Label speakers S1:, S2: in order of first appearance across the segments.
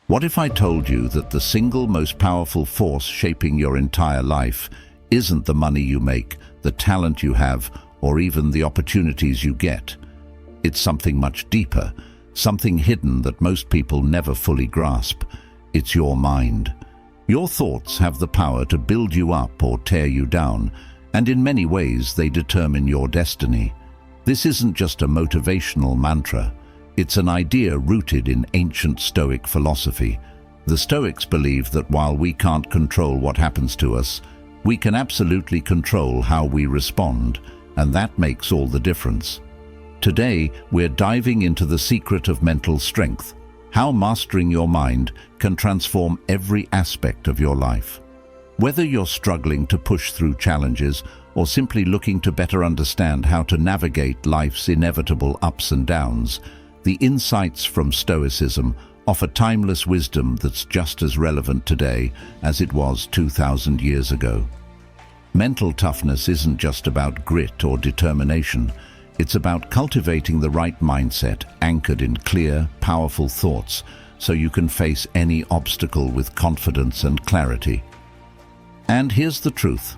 S1: What if I told you that the single most powerful force shaping your entire life isn't the money you make, the talent you have, or even the opportunities you get? It's something much deeper, something hidden that most people never fully grasp. It's your mind. Your thoughts have the power to build you up or tear you down, and in many ways they determine your destiny. This isn't just a motivational mantra. It's an idea rooted in ancient Stoic philosophy. The Stoics believe that while we can't control what happens to us, we can absolutely control how we respond, and that makes all the difference. Today, we're diving into the secret of mental strength, how mastering your mind can transform every aspect of your life. Whether you're struggling to push through challenges or simply looking to better understand how to navigate life's inevitable ups and downs, the insights from Stoicism offer timeless wisdom that's just as relevant today as it was 2,000 years ago. Mental toughness isn't just about grit or determination. It's about cultivating the right mindset anchored in clear, powerful thoughts so you can face any obstacle with confidence and clarity. And here's the truth.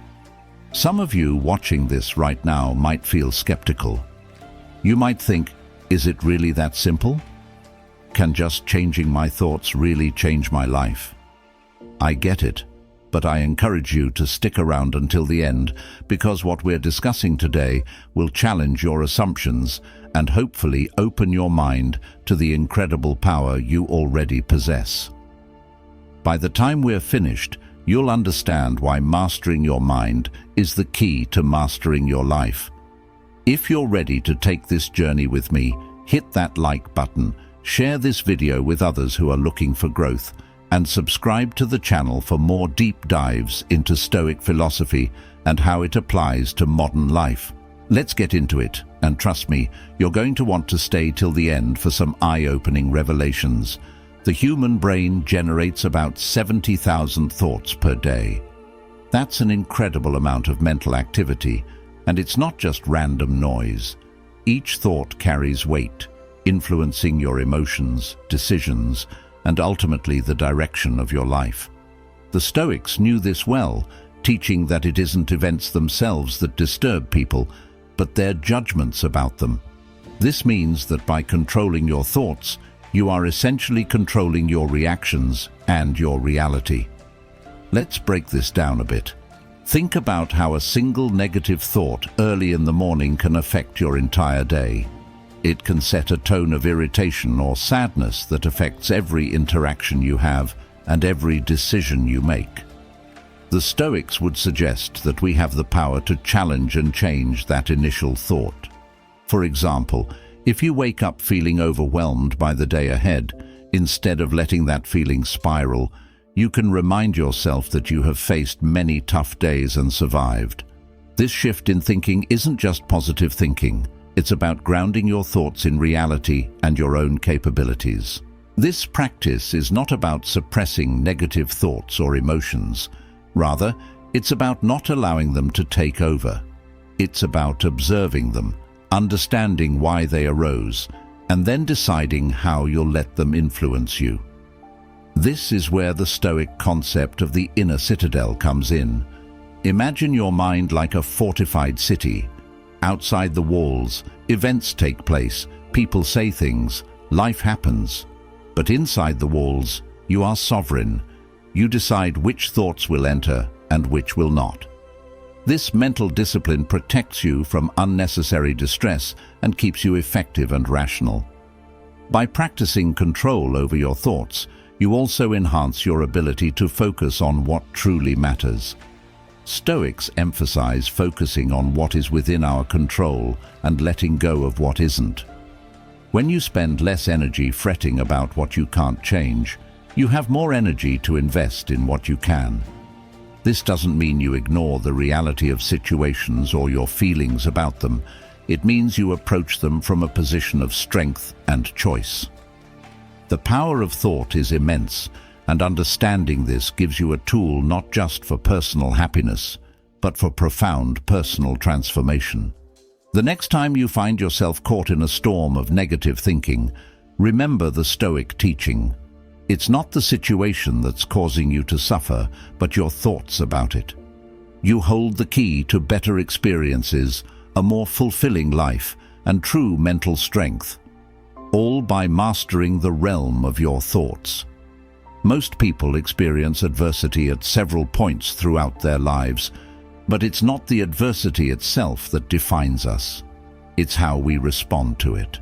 S1: Some of you watching this right now might feel skeptical. You might think, is it really that simple? Can just changing my thoughts really change my life? I get it, but I encourage you to stick around until the end, because what we're discussing today will challenge your assumptions and hopefully open your mind to the incredible power you already possess. By the time we're finished, you'll understand why mastering your mind is the key to mastering your life. If you're ready to take this journey with me, hit that like button, share this video with others who are looking for growth, and subscribe to the channel for more deep dives into Stoic philosophy and how it applies to modern life. Let's get into it, and trust me, you're going to want to stay till the end for some eye-opening revelations. The human brain generates about 70,000 thoughts per day. That's an incredible amount of mental activity, and it's not just random noise. Each thought carries weight, influencing your emotions, decisions, and ultimately the direction of your life. The Stoics knew this well, teaching that it isn't events themselves that disturb people, but their judgments about them. This means that by controlling your thoughts, you are essentially controlling your reactions and your reality. Let's break this down a bit. Think about how a single negative thought early in the morning can affect your entire day. It can set a tone of irritation or sadness that affects every interaction you have and every decision you make. The Stoics would suggest that we have the power to challenge and change that initial thought. For example, if you wake up feeling overwhelmed by the day ahead, instead of letting that feeling spiral, you can remind yourself that you have faced many tough days and survived. This shift in thinking isn't just positive thinking. It's about grounding your thoughts in reality and your own capabilities. This practice is not about suppressing negative thoughts or emotions. Rather, it's about not allowing them to take over. It's about observing them, understanding why they arose, and then deciding how you'll let them influence you. This is where the Stoic concept of the inner citadel comes in. Imagine your mind like a fortified city. Outside the walls, events take place, people say things, life happens. But inside the walls, you are sovereign. You decide which thoughts will enter and which will not. This mental discipline protects you from unnecessary distress and keeps you effective and rational. By practicing control over your thoughts, you also enhance your ability to focus on what truly matters. Stoics emphasize focusing on what is within our control and letting go of what isn't. When you spend less energy fretting about what you can't change, you have more energy to invest in what you can. This doesn't mean you ignore the reality of situations or your feelings about them. It means you approach them from a position of strength and choice. The power of thought is immense, and understanding this gives you a tool not just for personal happiness, but for profound personal transformation. The next time you find yourself caught in a storm of negative thinking, remember the Stoic teaching. It's not the situation that's causing you to suffer, but your thoughts about it. You hold the key to better experiences, a more fulfilling life, and true mental strength, all by mastering the realm of your thoughts. Most people experience adversity at several points throughout their lives, but it's not the adversity itself that defines us. It's how we respond to it.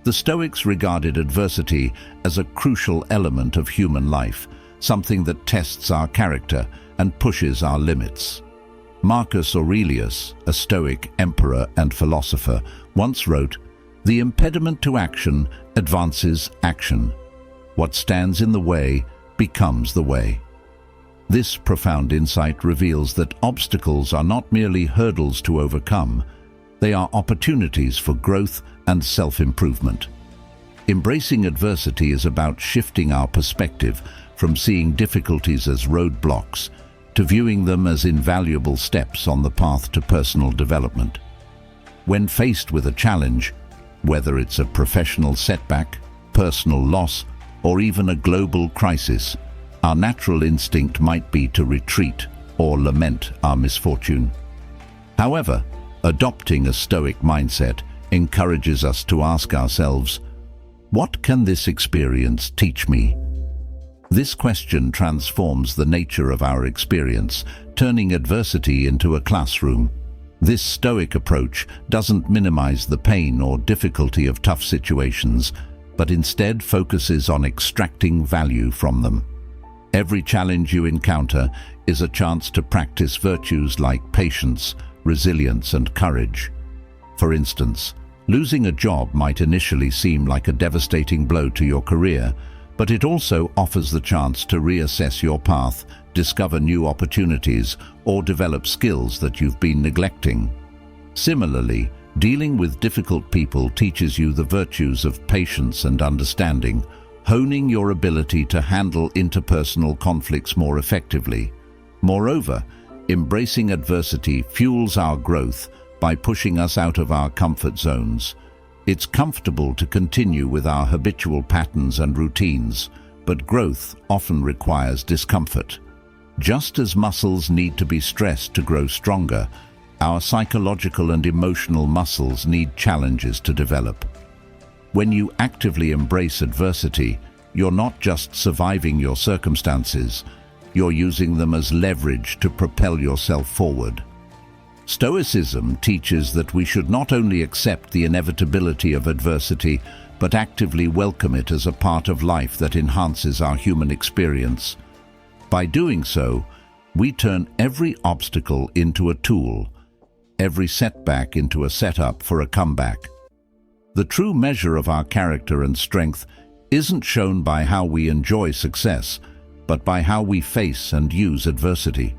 S1: The Stoics regarded adversity as a crucial element of human life, something that tests our character and pushes our limits. Marcus Aurelius, a Stoic emperor and philosopher, once wrote, "The impediment to action advances action. What stands in the way becomes the way." This profound insight reveals that obstacles are not merely hurdles to overcome, they are opportunities for growth and self-improvement. Embracing adversity is about shifting our perspective from seeing difficulties as roadblocks to viewing them as invaluable steps on the path to personal development. When faced with a challenge, whether it's a professional setback, personal loss, or even a global crisis, our natural instinct might be to retreat or lament our misfortune. However, adopting a Stoic mindset encourages us to ask ourselves, what can this experience teach me? This question transforms the nature of our experience, turning adversity into a classroom. This Stoic approach doesn't minimize the pain or difficulty of tough situations, but instead focuses on extracting value from them. Every challenge you encounter is a chance to practice virtues like patience, resilience, and courage. For instance, losing a job might initially seem like a devastating blow to your career, but it also offers the chance to reassess your path, discover new opportunities, or develop skills that you've been neglecting. Similarly, dealing with difficult people teaches you the virtues of patience and understanding, honing your ability to handle interpersonal conflicts more effectively. Moreover, embracing adversity fuels our growth by pushing us out of our comfort zones. It's comfortable to continue with our habitual patterns and routines, but growth often requires discomfort. Just as muscles need to be stressed to grow stronger, our psychological and emotional muscles need challenges to develop. When you actively embrace adversity, you're not just surviving your circumstances, you're using them as leverage to propel yourself forward. Stoicism teaches that we should not only accept the inevitability of adversity, but actively welcome it as a part of life that enhances our human experience. By doing so, we turn every obstacle into a tool, every setback into a setup for a comeback. The true measure of our character and strength isn't shown by how we enjoy success, but by how we face and use adversity.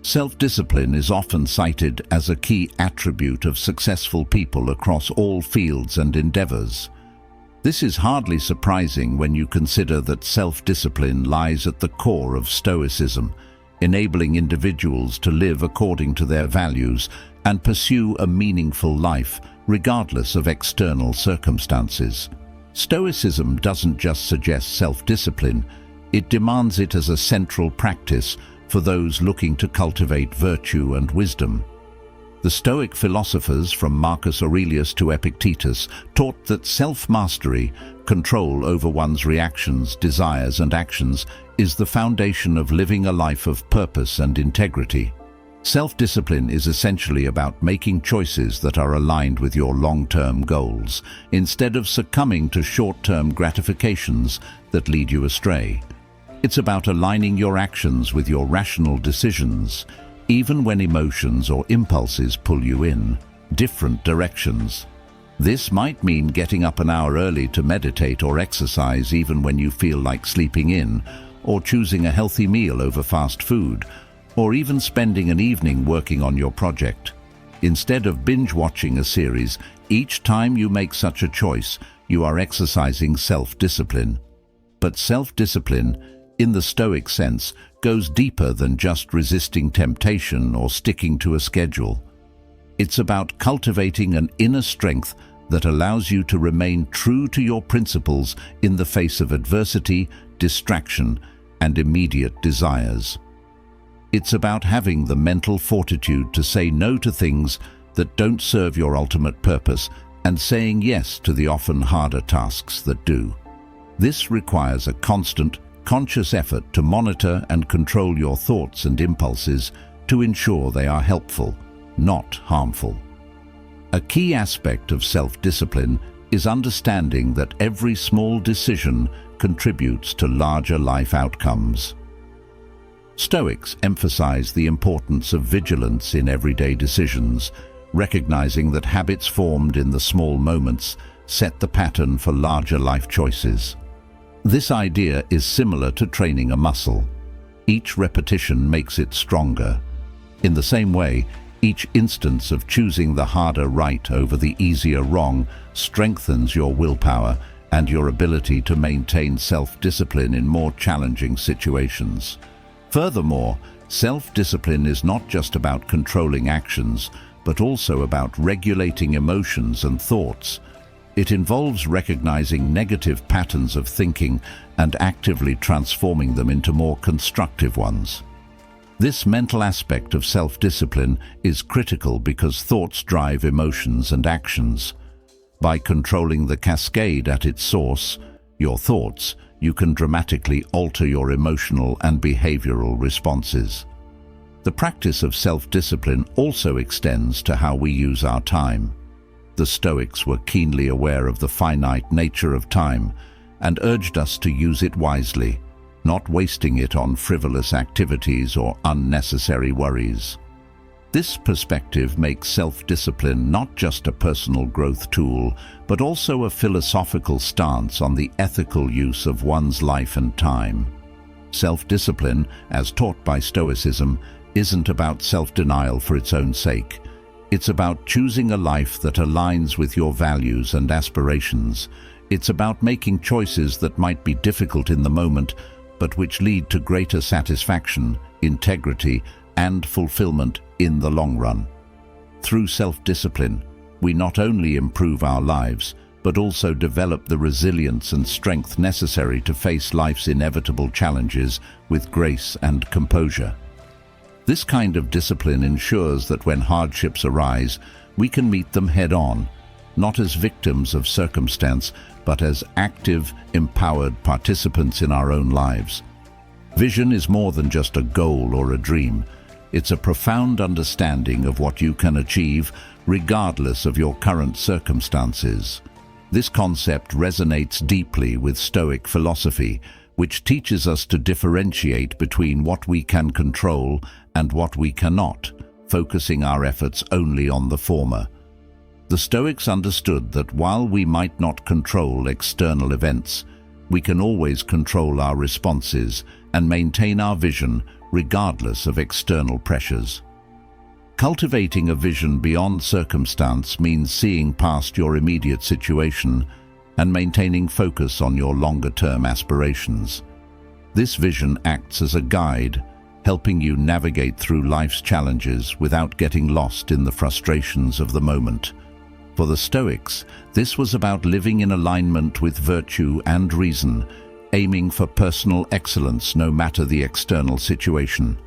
S1: Self-discipline is often cited as a key attribute of successful people across all fields and endeavors. This is hardly surprising when you consider that self-discipline lies at the core of Stoicism, enabling individuals to live according to their values and pursue a meaningful life, regardless of external circumstances. Stoicism doesn't just suggest self-discipline, it demands it as a central practice for those looking to cultivate virtue and wisdom. The Stoic philosophers, from Marcus Aurelius to Epictetus, taught that self-mastery, control over one's reactions, desires, and actions, is the foundation of living a life of purpose and integrity. Self-discipline is essentially about making choices that are aligned with your long-term goals, instead of succumbing to short-term gratifications that lead you astray. It's about aligning your actions with your rational decisions, even when emotions or impulses pull you in different directions. This might mean getting up an hour early to meditate or exercise even when you feel like sleeping in, or choosing a healthy meal over fast food, or even spending an evening working on your project. Instead of binge-watching a series, each time you make such a choice, you are exercising self-discipline. But self-discipline, in the Stoic sense, goes deeper than just resisting temptation or sticking to a schedule. It's about cultivating an inner strength that allows you to remain true to your principles in the face of adversity, distraction, and immediate desires. It's about having the mental fortitude to say no to things that don't serve your ultimate purpose and saying yes to the often harder tasks that do. This requires a constant, conscious effort to monitor and control your thoughts and impulses to ensure they are helpful, not harmful. A key aspect of self-discipline is understanding that every small decision contributes to larger life outcomes. Stoics emphasize the importance of vigilance in everyday decisions, recognizing that habits formed in the small moments set the pattern for larger life choices. This idea is similar to training a muscle. Each repetition makes it stronger. In the same way, each instance of choosing the harder right over the easier wrong strengthens your willpower and your ability to maintain self-discipline in more challenging situations. Furthermore, self-discipline is not just about controlling actions, but also about regulating emotions and thoughts. It involves recognizing negative patterns of thinking and actively transforming them into more constructive ones. This mental aspect of self-discipline is critical because thoughts drive emotions and actions. By controlling the cascade at its source, your thoughts, you can dramatically alter your emotional and behavioral responses. The practice of self-discipline also extends to how we use our time. The Stoics were keenly aware of the finite nature of time and urged us to use it wisely, not wasting it on frivolous activities or unnecessary worries. This perspective makes self-discipline not just a personal growth tool, but also a philosophical stance on the ethical use of one's life and time. Self-discipline, as taught by Stoicism, isn't about self-denial for its own sake. It's about choosing a life that aligns with your values and aspirations. It's about making choices that might be difficult in the moment, but which lead to greater satisfaction, integrity, and fulfillment in the long run. Through self-discipline, we not only improve our lives, but also develop the resilience and strength necessary to face life's inevitable challenges with grace and composure. This kind of discipline ensures that when hardships arise, we can meet them head-on, not as victims of circumstance, but as active, empowered participants in our own lives. Vision is more than just a goal or a dream. It's a profound understanding of what you can achieve, regardless of your current circumstances. This concept resonates deeply with Stoic philosophy, which teaches us to differentiate between what we can control and what we cannot, focusing our efforts only on the former. The Stoics understood that while we might not control external events, we can always control our responses and maintain our vision regardless of external pressures. Cultivating a vision beyond circumstance means seeing past your immediate situation and maintaining focus on your longer-term aspirations. This vision acts as a guide, helping you navigate through life's challenges without getting lost in the frustrations of the moment. For the Stoics, this was about living in alignment with virtue and reason, aiming for personal excellence no matter the external situation.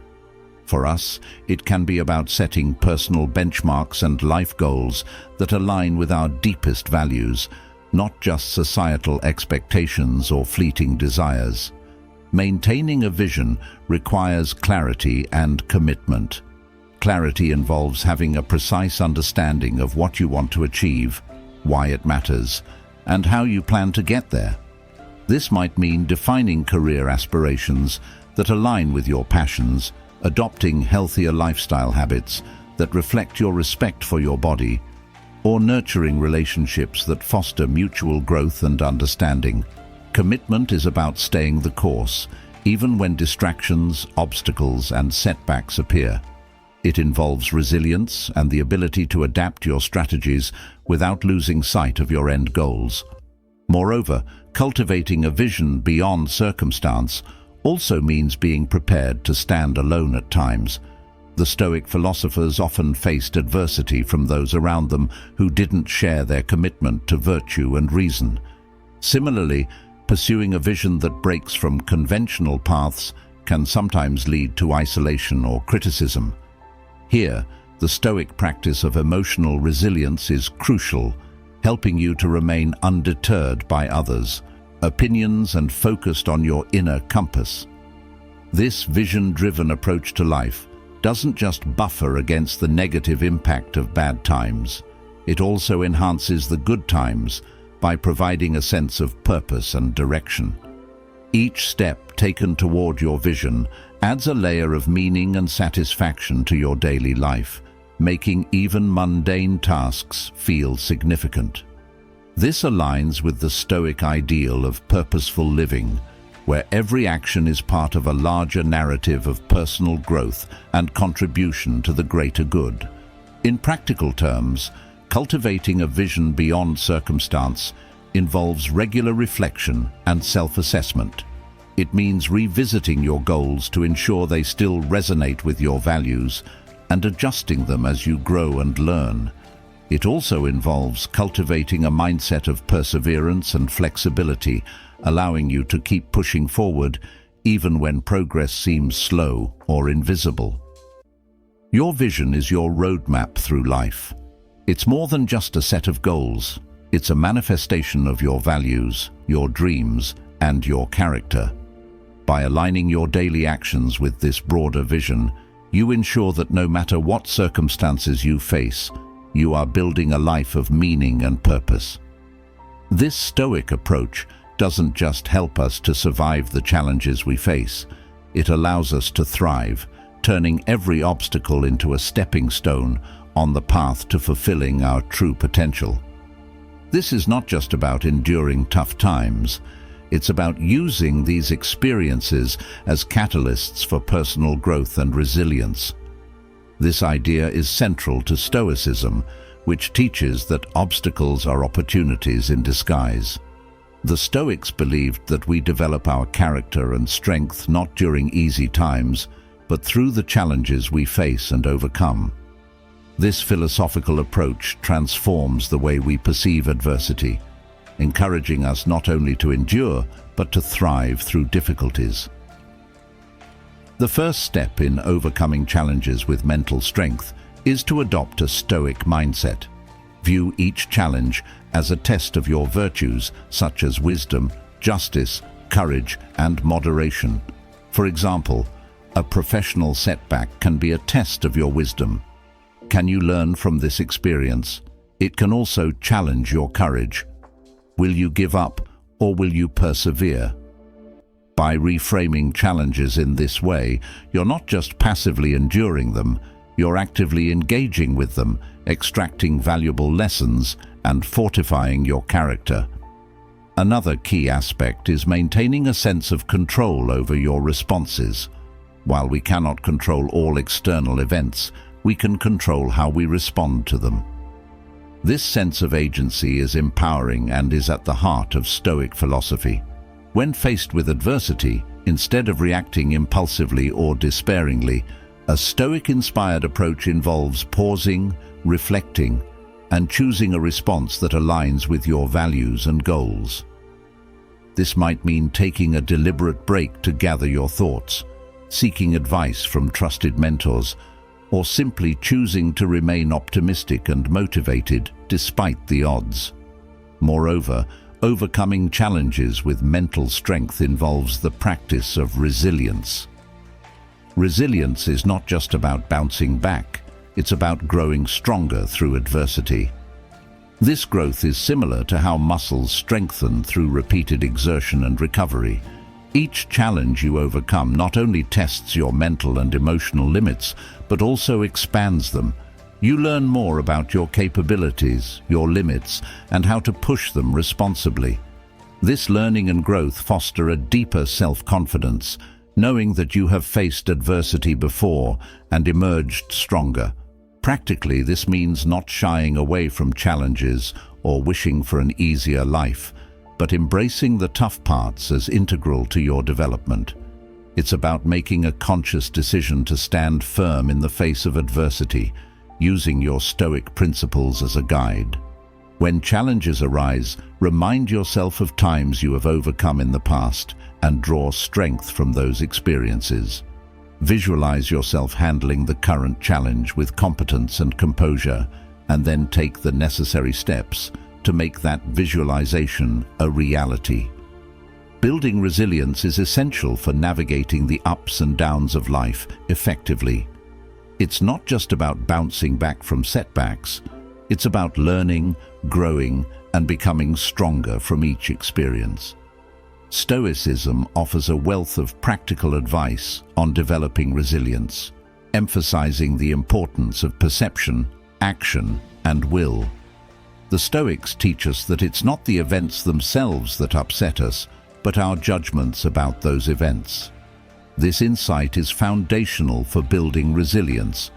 S1: For us, it can be about setting personal benchmarks and life goals that align with our deepest values, not just societal expectations or fleeting desires. Maintaining a vision requires clarity and commitment. Clarity involves having a precise understanding of what you want to achieve, why it matters, and how you plan to get there. This might mean defining career aspirations that align with your passions, adopting healthier lifestyle habits that reflect your respect for your body, or nurturing relationships that foster mutual growth and understanding. Commitment is about staying the course, even when distractions, obstacles, and setbacks appear. It involves resilience and the ability to adapt your strategies without losing sight of your end goals. Moreover, cultivating a vision beyond circumstance also means being prepared to stand alone at times. The Stoic philosophers often faced adversity from those around them who didn't share their commitment to virtue and reason. Similarly, Pursuing a vision that breaks from conventional paths can sometimes lead to isolation or criticism. Here, the Stoic practice of emotional resilience is crucial, helping you to remain undeterred by others' opinions and focused on your inner compass. This vision-driven approach to life doesn't just buffer against the negative impact of bad times. It also enhances the good times by providing a sense of purpose and direction. Each step taken toward your vision adds a layer of meaning and satisfaction to your daily life, making even mundane tasks feel significant. This aligns with the Stoic ideal of purposeful living, where every action is part of a larger narrative of personal growth and contribution to the greater good. In practical terms, cultivating a vision beyond circumstance involves regular reflection and self-assessment. It means revisiting your goals to ensure they still resonate with your values and adjusting them as you grow and learn. It also involves cultivating a mindset of perseverance and flexibility, allowing you to keep pushing forward even when progress seems slow or invisible. Your vision is your roadmap through life. It's more than just a set of goals. It's a manifestation of your values, your dreams, and your character. By aligning your daily actions with this broader vision, you ensure that no matter what circumstances you face, you are building a life of meaning and purpose. This Stoic approach doesn't just help us to survive the challenges we face, it allows us to thrive, turning every obstacle into a stepping stone on the path to fulfilling our true potential. This is not just about enduring tough times, it's about using these experiences as catalysts for personal growth and resilience. This idea is central to Stoicism, which teaches that obstacles are opportunities in disguise. The Stoics believed that we develop our character and strength not during easy times, but through the challenges we face and overcome. This philosophical approach transforms the way we perceive adversity, encouraging us not only to endure, but to thrive through difficulties. The first step in overcoming challenges with mental strength is to adopt a Stoic mindset. View each challenge as a test of your virtues, such as wisdom, justice, courage, and moderation. For example, a professional setback can be a test of your wisdom. Can you learn from this experience? It can also challenge your courage. Will you give up, or will you persevere? By reframing challenges in this way, you're not just passively enduring them, you're actively engaging with them, extracting valuable lessons and fortifying your character. Another key aspect is maintaining a sense of control over your responses. While we cannot control all external events, we can control how we respond to them. This sense of agency is empowering and is at the heart of Stoic philosophy. When faced with adversity, instead of reacting impulsively or despairingly, a Stoic-inspired approach involves pausing, reflecting, and choosing a response that aligns with your values and goals. This might mean taking a deliberate break to gather your thoughts, seeking advice from trusted mentors, or simply choosing to remain optimistic and motivated despite the odds. Moreover, overcoming challenges with mental strength involves the practice of resilience. Resilience is not just about bouncing back, it's about growing stronger through adversity. This growth is similar to how muscles strengthen through repeated exertion and recovery. Each challenge you overcome not only tests your mental and emotional limits, but also expands them. You learn more about your capabilities, your limits, and how to push them responsibly. This learning and growth foster a deeper self-confidence, knowing that you have faced adversity before and emerged stronger. Practically, this means not shying away from challenges or wishing for an easier life, but embracing the tough parts as integral to your development. It's about making a conscious decision to stand firm in the face of adversity, using your Stoic principles as a guide. When challenges arise, remind yourself of times you have overcome in the past and draw strength from those experiences. Visualize yourself handling the current challenge with competence and composure, and then take the necessary steps to make that visualization a reality. Building resilience is essential for navigating the ups and downs of life effectively. It's not just about bouncing back from setbacks. It's about learning, growing, and becoming stronger from each experience. Stoicism offers a wealth of practical advice on developing resilience, emphasizing the importance of perception, action, and will. The Stoics teach us that it's not the events themselves that upset us, but our judgments about those events. This insight is foundational for building resilience.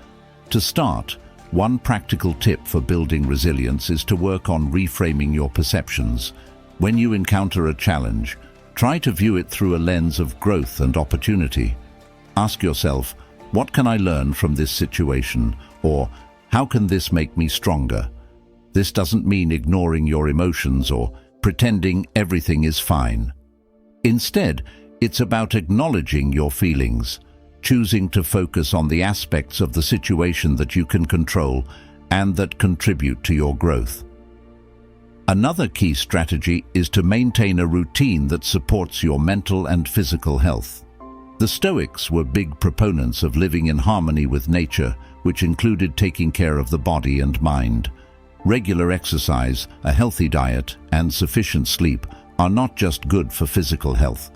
S1: To start, one practical tip for building resilience is to work on reframing your perceptions. When you encounter a challenge, try to view it through a lens of growth and opportunity. Ask yourself, what can I learn from this situation? Or, how can this make me stronger? This doesn't mean ignoring your emotions or pretending everything is fine. Instead, it's about acknowledging your feelings, choosing to focus on the aspects of the situation that you can control and that contribute to your growth. Another key strategy is to maintain a routine that supports your mental and physical health. The Stoics were big proponents of living in harmony with nature, which included taking care of the body and mind. Regular exercise, a healthy diet, and sufficient sleep are not just good for physical health.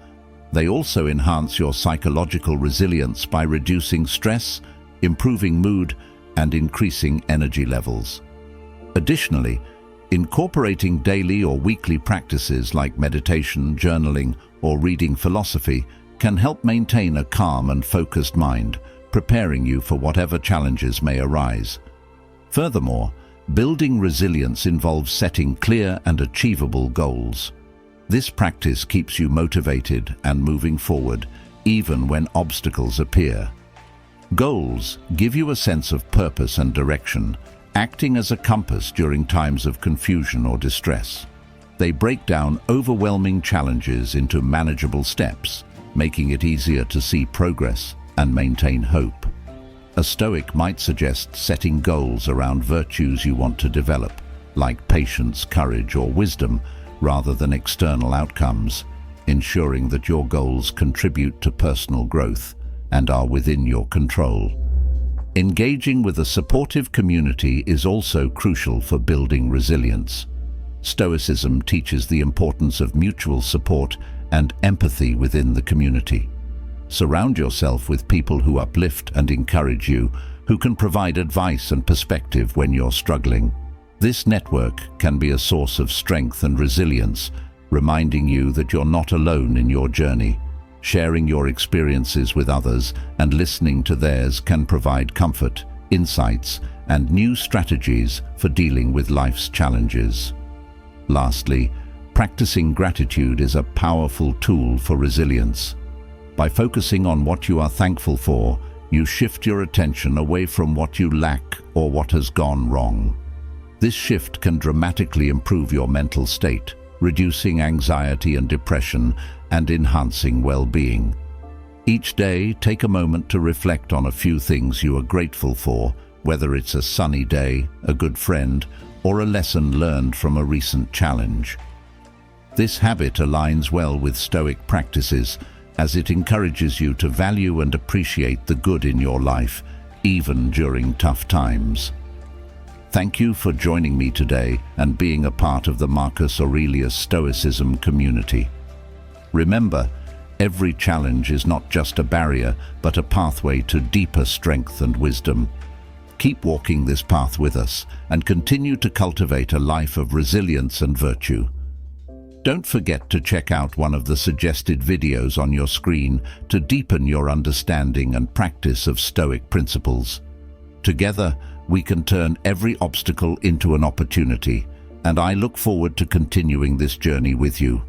S1: They also enhance your psychological resilience by reducing stress, improving mood, and increasing energy levels. Additionally, incorporating daily or weekly practices like meditation, journaling, or reading philosophy can help maintain a calm and focused mind, preparing you for whatever challenges may arise. Furthermore, building resilience involves setting clear and achievable goals. This practice keeps you motivated and moving forward, even when obstacles appear. Goals give you a sense of purpose and direction, acting as a compass during times of confusion or distress. They break down overwhelming challenges into manageable steps, making it easier to see progress and maintain hope. A Stoic might suggest setting goals around virtues you want to develop, like patience, courage, or wisdom, rather than external outcomes, ensuring that your goals contribute to personal growth and are within your control. Engaging with a supportive community is also crucial for building resilience. Stoicism teaches the importance of mutual support and empathy within the community. Surround yourself with people who uplift and encourage you, who can provide advice and perspective when you're struggling. This network can be a source of strength and resilience, reminding you that you're not alone in your journey. Sharing your experiences with others and listening to theirs can provide comfort, insights, and new strategies for dealing with life's challenges. Lastly, practicing gratitude is a powerful tool for resilience. By focusing on what you are thankful for, you shift your attention away from what you lack or what has gone wrong. This shift can dramatically improve your mental state, reducing anxiety and depression and enhancing well-being. Each day, take a moment to reflect on a few things you are grateful for, whether it's a sunny day, a good friend, or a lesson learned from a recent challenge. This habit aligns well with Stoic practices, as it encourages you to value and appreciate the good in your life, even during tough times. Thank you for joining me today and being a part of the Marcus Aurelius Stoicism community. Remember, every challenge is not just a barrier, but a pathway to deeper strength and wisdom. Keep walking this path with us and continue to cultivate a life of resilience and virtue. Don't forget to check out one of the suggested videos on your screen to deepen your understanding and practice of Stoic principles. Together, we can turn every obstacle into an opportunity, and I look forward to continuing this journey with you.